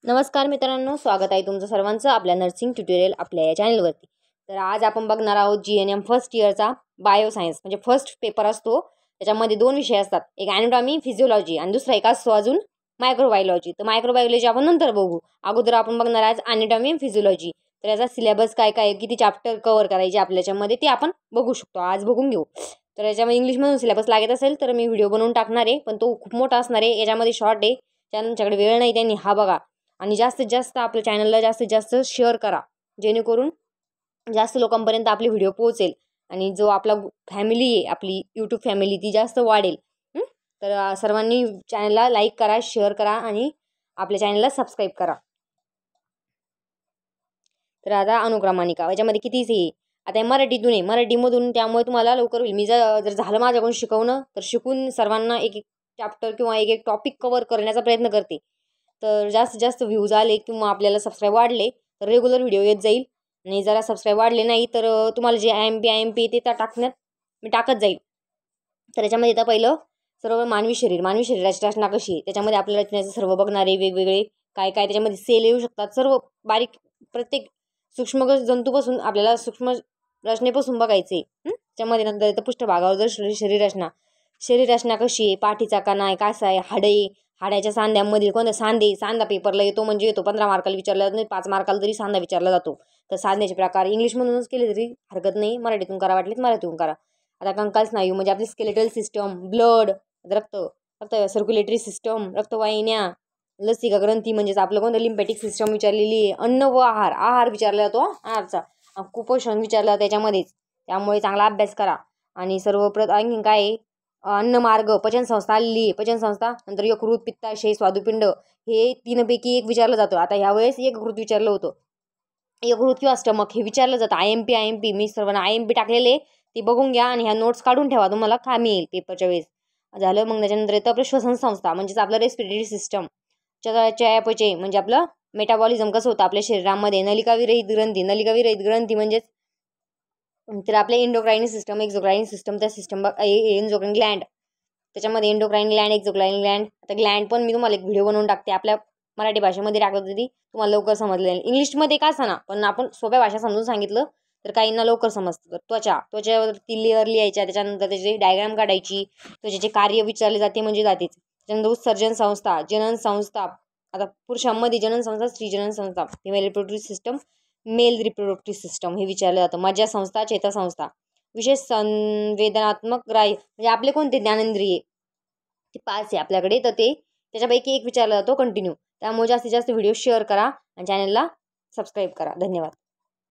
नमस्कार मित्रांनो, स्वागत आहे तुमचं सर्वांचं आपल्या नर्सिंग ट्युटोरियल आपल्या या चॅनलवरती। तर आज आपण बघणार आहोत GNM फर्स्ट इयरचा बायोसायन्स म्हणजे फर्स्ट पेपर असतो। त्याच्यामध्ये दोन विषय असतात, एक ॲनाटॉमी फिजिओलॉजी आणि दुसरा एक असतो अजून मायक्रोबायोलॉजी। तर मायक्रोबायोलॉजी आपण नंतर बघू, अगोदर आपण बघणार आज ॲनाटॉमी आणि फिजिओलॉजी। तर याचा सिलेबस काय काय, किती चॅप्टर कव्हर करायचे आपल्याच्यामध्ये ते आपण बघू शकतो, आज बघून घेऊ। तर याच्यामध्ये इंग्लिशमधून सिलेबस लागत असेल तर मी व्हिडिओ बनवून टाकणार आहे, पण तो खूप मोठा असणार आहे, याच्यामध्ये शॉर्ट आहे, ज्यांच्याकडे वेळ नाही त्यांनी हा बघा। आणि जास्तीत जास्त आपल्या चॅनलला जास्तीत जास्त शेअर करा, जेणेकरून जास्त लोकांपर्यंत आपले व्हिडिओ पोहोचेल आणि जो आपला फॅमिली आहे, आपली यूट्यूब फॅमिली ती जास्त वाढेल। तर सर्वांनी चॅनलला लाईक करा, शेअर करा आणि आपल्या चॅनलला सबस्क्राईब करा। तर आता अनुक्रमानिका याच्यामध्ये कितीच आहे, आता हे मराठीतून आहे, मराठीमधून, त्यामुळे तुम्हाला लवकर होईल। मी जर झालं माझ्याकडून शिकवणं तर शिकून सर्वांना एक एक चॅप्टर किंवा एक एक टॉपिक कव्हर करण्याचा प्रयत्न करते। तर जास्तीत जास्त व्ह्यूज आले किंवा आपल्याला सबस्क्राईब वाढले तर रेग्युलर व्हिडिओ येत जाईल, आणि जरा सबस्क्राईब वाढले नाही तर तुम्हाला जे IMP ते त्या टाकण्यात मी टाकत जाईल। तर याच्यामध्ये आता पहिलं सर्व मानवी शरीराची रचना कशी आहे, त्याच्यामध्ये आपल्याला रचनेचं सर्व बघणारे वेगवेगळे काय काय त्याच्यामध्ये सेल येऊ शकतात, सर्व बारीक प्रत्येक सूक्ष्म जंतूपासून आपल्याला सूक्ष्म रचनेपासून बघायचे। त्याच्यामध्ये नंतर येतं पृष्ठभागावर जर शरीर रचना कशी आहे, पाठीचा कणा आहे, कासा आहे, हाडे, हाड्याच्या सांध्यामधील कोणते सांधा पेपरला येतो, म्हणजे येतो 15 मार्काला विचारला जातो, 5 मार्काला तरी सांधा विचारला जातो। तर सांध्याचे प्रकार इंग्लिशमधूनच केले तरी हरकत नाही, मराठीतून करा वाटलीत मराठीतून करा। आता कंकाल स्नायू म्हणजे आपली स्केलेटल सिस्टम, ब्लड, रक्त सर्क्युलेटरी सिस्टम, रक्तवाहिन्या, लसिका ग्रंथी म्हणजेच आपलं कोणतं लिम्फॅटिक सिस्टम विचारलेली आहे, अन्न व आहार विचारला जातो, आहारचा कुपोषण विचारलं त्याच्यामध्येच, त्यामुळे चांगला अभ्यास करा। आणि आणखीन काय आहे, अन्नमार्ग, पचनसंस्था आलेली आहे, पचनसंस्था, नंतर यकृत, पित्ताशय, स्वादुपिंड, हे तीनपैकी एक विचारलं जातं। आता ह्यावेळेस यकृत विचारलं होतं, यकृत किंवा स्टमक हे विचारलं जातं। IMP मी सर्वांना IMP टाकलेले ते बघून घ्या आणि ह्या नोट्स काढून ठेवा, तुम्हाला कामी येईल पेपरच्या वेळेस। झालं, मग त्याच्यानंतर येतं आपलं श्वसन संस्था म्हणजेच आपलं रेस्पिरेटरी सिस्टम, चयापचय म्हणजे आपलं मेटाबॉलिझम कसं होतं आपल्या शरीरामध्ये, नलिका विरहित ग्रंथी म्हणजेच तर आपले एंडोक्राइन सिस्टम, एक्झोक्राइन सिस्टम, त्या सिस्टम एंडोक्राइन ग्लँड, त्याच्यामध्ये एंडोक्राइन ग्लँड, एक्झोक्राइन ग्लँड। आता ग्लँड पण मी तुम्हाला एक व्हिडिओ बनवून टाकते, आपल्या मराठी भाषेमध्ये टाकत होती, तुम्हाला लवकर समजलं जाईल। इंग्लिशमध्ये का असं ना, पण आपण सोप्या भाषा समजून सांगितलं तर काहींना लवकर समजतं। त्वचावरती लेअर लिहायच्या, त्याच्यानंतर त्याची डायग्राम काढायची, त्वचेचे कार्य विचारले जाते म्हणजे जातेच। त्याच्यानंतर उत्सर्जन संस्था, जनन संस्था, आता पुरुषांमध्ये जनन संस्था, स्त्री जनन संस्था, female reproductive system, male reproductive system हे विचारलं जातं। मज्जा संस्था, चेतासंस्था, विशेष संवेदनात्मक ग्राह्य म्हणजे आपले कोणते ज्ञानेंद्रिय, ते 5 आहे आपल्याकडे, तर ते त्याच्यापैकी एक विचारला जातो कंटिन्यू। त्यामुळे जास्तीत जास्त व्हिडिओ शेअर करा आणि चॅनलला सबस्क्राईब करा। धन्यवाद।